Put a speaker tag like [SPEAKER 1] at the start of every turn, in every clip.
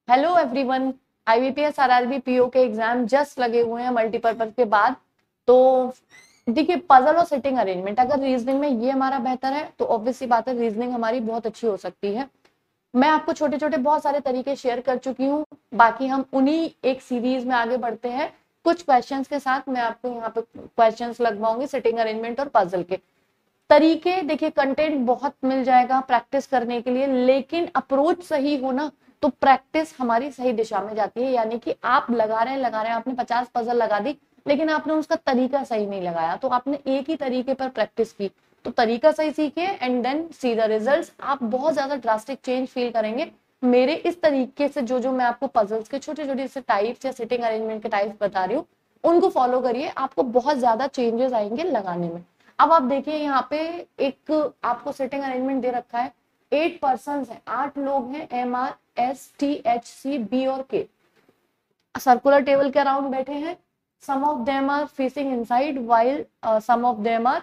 [SPEAKER 1] Hello everyone. IBPS RRB PO के exam just लगे हुए हैं मल्टीपर्पज के बाद। तो देखिए, पजल और सिटिंग अरेंजमेंट, अगर रीजनिंग में ये हमारा बेहतर है तो ऑब्वियसली बात है रीजनिंग हमारी बहुत अच्छी हो सकती है। मैं आपको छोटे छोटे बहुत सारे तरीके शेयर कर चुकी हूँ। बाकी हम उन्हीं एक सीरीज में आगे बढ़ते हैं। कुछ क्वेश्चंस के साथ मैं आपको यहाँ पे क्वेश्चंस लगवाऊंगी सिटिंग अरेंजमेंट और पजल के तरीके। देखिए, कंटेंट बहुत मिल जाएगा प्रैक्टिस करने के लिए, लेकिन अप्रोच सही हो ना तो प्रैक्टिस हमारी सही दिशा में जाती है। यानी कि आप लगा रहे हैं, आपने 50 पजल लगा दी, लेकिन आपने उसका तरीका सही नहीं लगाया, तो आपने एक ही तरीके पर प्रैक्टिस की, तो तरीका सही सीखिए and then see the results. आप बहुत ज्यादा ड्रास्टिक चेंज फील करेंगे मेरे इस तरीके से। जो जो मैं आपको पजल्स के छोटे छोटे से टाइप्स या सिटिंग अरेंजमेंट के टाइप्स बता रही हूँ, उनको फॉलो करिए, आपको बहुत ज्यादा चेंजेस आएंगे लगाने में। अब आप देखिए, यहाँ पे एक आपको सेटिंग अरेंजमेंट दे रखा है। 8 पर्सन है, 8 लोग हैं, MRSTHCB और के सर्कुलर टेबल के अराउंड बैठे हैं। Some of them are facing inside while some of them are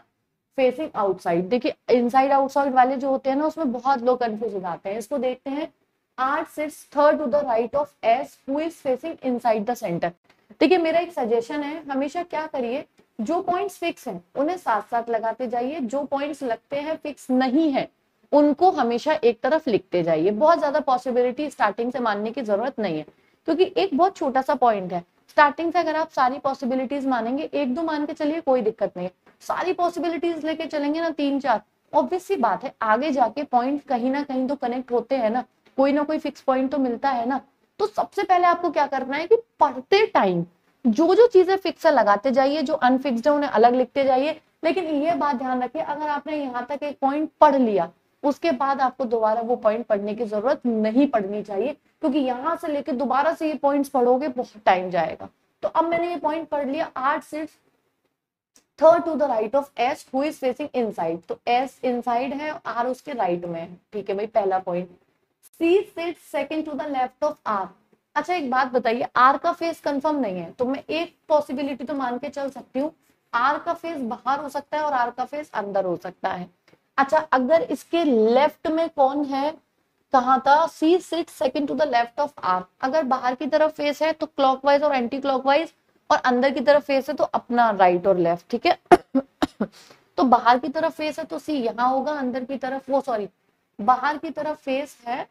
[SPEAKER 1] facing outside. देखिए, इनसाइड आउटसाइड वाले जो होते हैं ना, उसमें बहुत लोग कंफ्यूज हो जाते हैं। इसको देखते हैं। R sits third to the right of S who is facing inside the centre. देखिए, मेरा एक सजेशन है, हमेशा क्या करिए, जो पॉइंट्स फिक्स हैं उन्हें साथ साथ लगाते जाइए, जो पॉइंट्स लगते हैं फिक्स नहीं है उनको हमेशा एक तरफ लिखते जाइए। बहुत ज्यादा पॉसिबिलिटी स्टार्टिंग से मानने की जरूरत नहीं है, क्योंकि एक बहुत छोटा सा पॉइंट है। स्टार्टिंग से अगर आप सारी पॉसिबिलिटीज मानेंगे, एक दो मान के चलिए कोई दिक्कत नहीं है, सारी पॉसिबिलिटीज लेके चलेंगे ना, 3 4, ऑब्वियस सी बात है आगे जाके पॉइंट कहीं ना कहीं तो कनेक्ट होते हैं ना, कोई फिक्स पॉइंट तो मिलता है ना। तो सबसे पहले आपको क्या करना है कि पढ़ते टाइम जो जो चीजें फिक्स है लगाते जाइए, जो अनफिक्स्ड है उन्हें अलग लिखते जाइए। लेकिन ये बात ध्यान रखिए, अगर आपने यहाँ तक एक पॉइंट पढ़ लिया, उसके बाद आपको दोबारा वो पॉइंट पढ़ने की जरूरत नहीं पड़नी चाहिए, क्योंकि यहाँ से लेके दोबारा से ये पॉइंट्स पढ़ोगे बहुत टाइम जाएगा। तो अब मैंने ये पॉइंट पढ़ लिया, 8 sits third to the right of S who is facing inside. तो एस इनसाइड है, आर उसके राइट में है। ठीक है भाई, पहला point. C sits second to the left of R. अच्छा, एक बात बताइए, आर का फेस कंफर्म नहीं है, तो मैं एक पॉसिबिलिटी तो मान के चल सकती हूँ, आर का फेस बाहर हो सकता है और आर का फेस अंदर हो सकता है। अच्छा, अगर इसके लेफ्ट में कौन है, कहा था, C sit second to the left of R. अगर बाहर की तरफ फेस है तो क्लॉकवाइज और एंटी क्लॉकवाइज, और अंदर की तरफ फेस है तो अपना राइट और लेफ्ट। ठीक है। तो बाहर की तरफ फेस है तो सी यहाँ होगा, अंदर की तरफ वो सॉरी बाहर की तरफ फेस है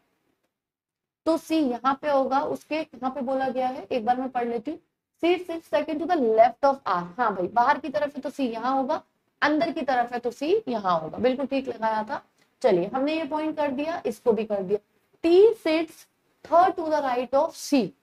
[SPEAKER 1] तो सी यहाँ पे होगा। उसके यहाँ पे बोला गया है, एक बार मैं पढ़ लेती हूँ। C six second to the left of R. हाँ भाई, बाहर की तरफ है तो सी यहाँ होगा, अंदर की तरफ है तो सी यहाँ होगा। बिल्कुल ठीक लगाया था। चलिए, हमने ये पॉइंट कर दिया, इसको भी कर दिया। T sits third to the right of C.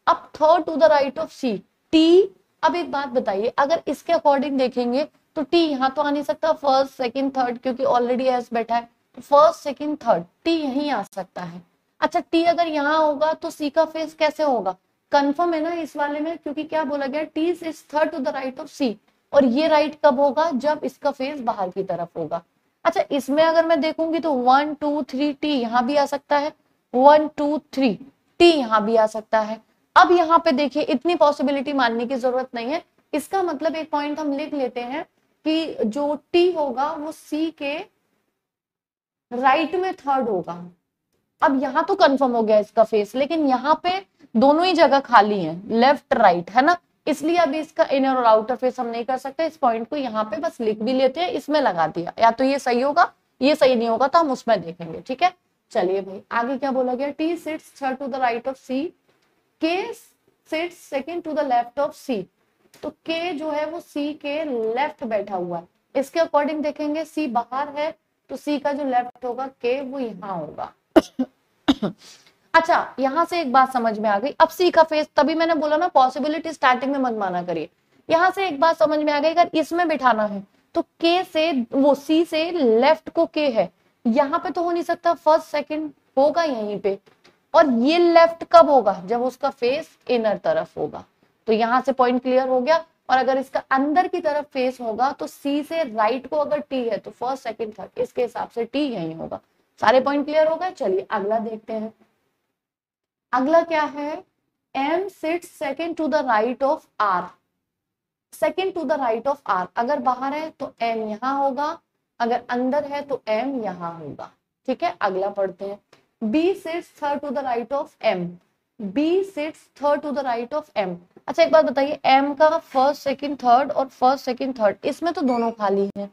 [SPEAKER 1] अब third to the right of C, T. अब एक बात बताइए, अगर इसके अकॉर्डिंग देखेंगे तो टी यहाँ तो आ नहीं सकता, फर्स्ट सेकंड थर्ड, क्योंकि ऑलरेडी एस बैठा है। फर्स्ट सेकंड थर्ड, टी यहीं आ सकता है। अच्छा, टी अगर यहाँ होगा तो सी का फेस कैसे होगा, कंफर्म है ना इस वाले में, क्योंकि क्या बोला गया, T is third to the right of C. और ये राइट कब होगा, जब इसका फेस बाहर की तरफ होगा। अच्छा, इसमें अगर मैं देखूंगी तो 1 2 3 टी यहाँ भी आ सकता है, 1 2 3 टी यहाँ भी आ सकता है। अब यहाँ पे देखिए, इतनी पॉसिबिलिटी मानने की जरूरत नहीं है। इसका मतलब एक पॉइंट हम लिख लेते हैं कि जो टी होगा वो सी के राइट में थर्ड होगा। अब यहाँ तो कंफर्म हो गया इसका फेस, लेकिन यहाँ पे दोनों ही जगह खाली है, लेफ्ट राइट है ना, इसलिए अभी इसका इनर और आउटर फेस हम नहीं कर सकते। इस पॉइंट को यहाँ पे बस लिख भी लेते हैं, इसमें लगा दिया, या तो ये सही होगा, ये सही नहीं होगा तो हम उसमें देखेंगे। ठीक है, चलिए भाई, आगे क्या बोला गया, T sits third to the right of C, K sits second to the left of C. तो के जो है वो सी के लेफ्ट बैठा हुआ है। इसके अकॉर्डिंग देखेंगे, सी बाहर है तो सी का जो लेफ्ट होगा के, वो यहाँ होगा। अच्छा, यहां से एक बात समझ में आ गई। अब सी का फेस, तभी मैंने बोला ना पॉसिबिलिटी स्टार्टिंग में मत माना करिए। यहां से एक बात समझ में आ गई, अगर इसमें बिठाना है तो के से, वो सी से लेफ्ट को के है, यहाँ पे तो हो नहीं सकता, फर्स्ट सेकंड होगा यहीं पे। और ये लेफ्ट कब होगा, जब उसका फेस इनर तरफ होगा। तो यहां से पॉइंट क्लियर हो गया। और अगर इसका अंदर की तरफ फेस होगा तो सी से राइट को अगर टी है तो फर्स्ट सेकंड थर्ड, इसके हिसाब से टी यहीं होगा। सारे पॉइंट क्लियर हो गए। चलिए अगला देखते हैं। अगला क्या है, M sits second to the right of R. Second to the right of R, अगर बाहर है तो एम यहाँ होगा, अगर अंदर है तो एम यहाँ होगा। ठीक है, अगला पढ़ते हैं। B sits third to the right of M. B sits third to the right of M. अच्छा एक बात बताइए, एम का फर्स्ट सेकंड थर्ड और फर्स्ट सेकंड थर्ड, इसमें तो दोनों खाली हैं।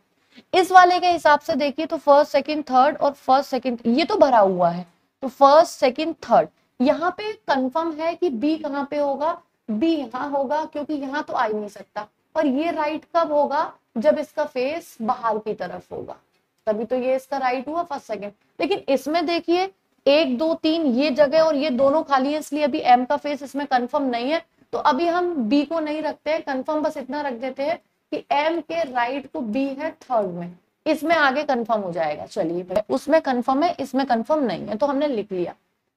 [SPEAKER 1] इस वाले के हिसाब से देखिए तो फर्स्ट सेकंड थर्ड और फर्स्ट सेकंड ये तो भरा हुआ है, तो फर्स्ट सेकंड थर्ड यहाँ पे कंफर्म है कि बी कहाँ पे होगा, बी यहाँ होगा, क्योंकि यहाँ तो आ ही नहीं सकता। और ये राइट कब होगा, जब इसका फेस बाहर की तरफ होगा, तभी तो ये इसका राइट हुआ फर्स्ट सेकंड। लेकिन इसमें देखिए 1 2 3 ये जगह और ये दोनों खाली है, इसलिए अभी एम का फेस इसमें कंफर्म नहीं है, तो अभी हम बी को नहीं रखते हैं कंफर्म, बस इतना रख देते हैं कि एम के राइट को बी है थर्ड में, इसमें आगे कंफर्म हो जाएगा। चलिए उसमें कंफर्म है, इसमें कंफर्म नहीं है, तो हमने लिख लिया।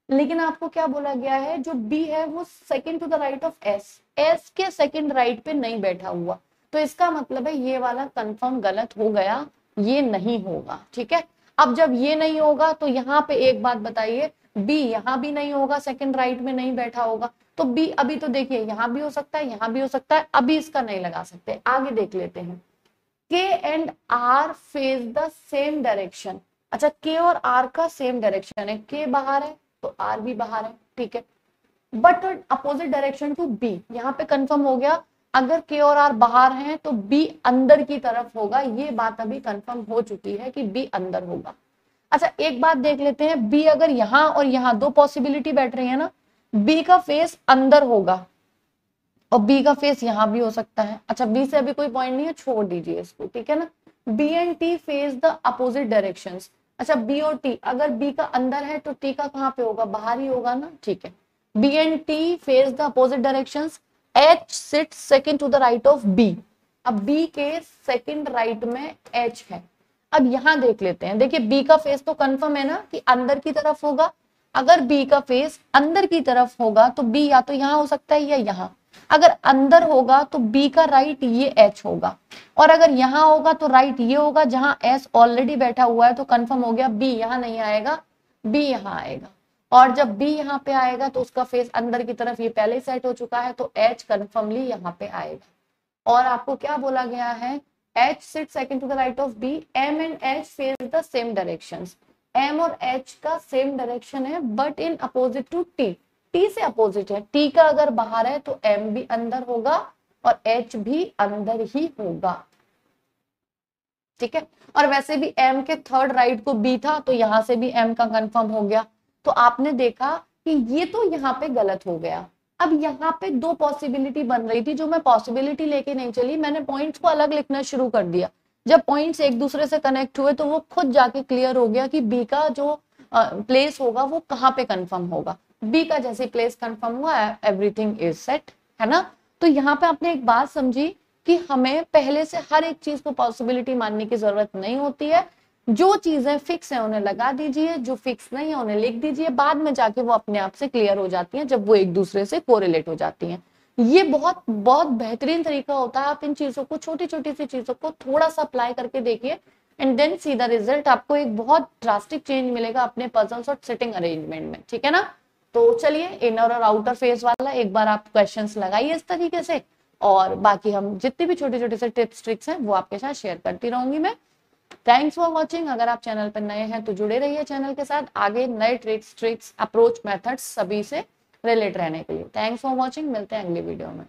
[SPEAKER 1] लेकिन आपको क्या बोला गया है, जो बी है वो second to the right of S, S के सेकंड राइट पे नहीं बैठा हुआ, तो इसका मतलब है ये वाला कंफर्म गलत हो गया, ये नहीं होगा। ठीक है, अब जब ये नहीं होगा तो यहाँ पे एक बात बताइए, बी यहाँ भी नहीं होगा, सेकंड राइट में नहीं बैठा होगा, तो बी अभी तो देखिए यहाँ भी हो सकता है, यहाँ भी हो सकता है, अभी इसका नहीं लगा सकते, आगे देख लेते हैं। K and R face the same direction. अच्छा के और आर का सेम डायरेक्शन है, के बाहर है तो आर भी बाहर है, ठीक है, but opposite direction to B, यहाँ पे कंफर्म हो गया, अगर के और आर बाहर हैं तो बी अंदर की तरफ होगा, ये बात अभी कंफर्म हो चुकी है कि बी अंदर होगा। अच्छा एक बात देख लेते हैं, बी अगर यहाँ और यहाँ दो पॉसिबिलिटी बैठ रही है ना, बी का फेस अंदर होगा और बी का फेस यहाँ भी हो सकता है। अच्छा बी से अभी कोई पॉइंट नहीं है, छोड़ दीजिए इसको, ठीक है ना। B and T face the opposite directions. अच्छा बी और टी, अगर बी का अंदर है तो टी का कहाँ पे होगा, बाहर ही होगा ना, ठीक है। B and T face the opposite directions, H sit second to the right of B. अब बी के सेकंड राइट में एच है। अब यहां देख लेते हैं, देखिए बी का फेस तो कंफर्म है ना कि अंदर की तरफ होगा, अगर बी का फेस अंदर की तरफ होगा तो बी या तो यहाँ हो सकता है या यहाँ, अगर अंदर होगा तो बी का राइट ये एच होगा, और अगर यहाँ होगा तो राइट ये होगा जहां एस ऑलरेडी बैठा हुआ है, तो कंफर्म हो गया बी यहाँ नहीं आएगा, बी यहाँ आएगा। और जब बी यहाँ पे आएगा तो उसका फेस अंदर की तरफ ये पहले ही सेट हो चुका है, तो एच कंफर्मली यहाँ पे आएगा। और आपको क्या बोला गया है, H sit second to the right of B, M and H face the same directions. M और एच का सेम डायरेक्शन है but in opposite to T, T से अपोजिट है, टी का अगर बाहर है तो एम भी अंदर होगा और एच भी अंदर ही होगा, ठीक है। और वैसे भी एम के थर्ड राइट को बी था, तो यहां से भी एम का कंफर्म हो गया। तो आपने देखा कि ये तो यहाँ पे गलत हो गया। अब यहाँ पे दो पॉसिबिलिटी बन रही थी, जो मैं पॉसिबिलिटी लेके नहीं चली, मैंने पॉइंट्स को अलग लिखना शुरू कर दिया। जब पॉइंट्स एक दूसरे से कनेक्ट हुए तो वो खुद जाके क्लियर हो गया कि बी का जो प्लेस होगा वो कहाँ पे कंफर्म होगा। बी का जैसे प्लेस कंफर्म हुआ, एवरीथिंग इज सेट, है ना। तो यहाँ पे आपने एक बात समझी कि हमें पहले से हर एक चीज को पॉसिबिलिटी मानने की जरूरत नहीं होती है, जो चीजें फिक्स है उन्हें लगा दीजिए, जो फिक्स नहीं है उन्हें लिख दीजिए, बाद में जाके वो अपने आप से क्लियर हो जाती हैं जब वो एक दूसरे से कोरिलेट हो जाती हैं। ये बहुत बहुत बेहतरीन तरीका होता है, आप इन चीजों को, छोटी छोटी सी चीजों को थोड़ा सा अप्लाई करके देखिए and then see the result, आपको एक बहुत ड्रास्टिक चेंज मिलेगा अपने पजल्स और सिटिंग अरेंजमेंट में, ठीक है ना। तो चलिए इनर और आउटर फेस वाला एक बार आप क्वेश्चंस लगाइए इस तरीके से, और बाकी हम जितनी भी छोटे छोटे से टिप्स ट्रिक्स हैं वो आपके साथ शेयर करती रहूंगी मैं। Thanks for watching. अगर आप चैनल पर नए हैं तो जुड़े रहिए चैनल के साथ, आगे नए ट्रिक्स अप्रोच मेथड्स सभी से रिलेट रहने के लिए। थैंक्स फॉर वॉचिंग, मिलते हैं अगली वीडियो में।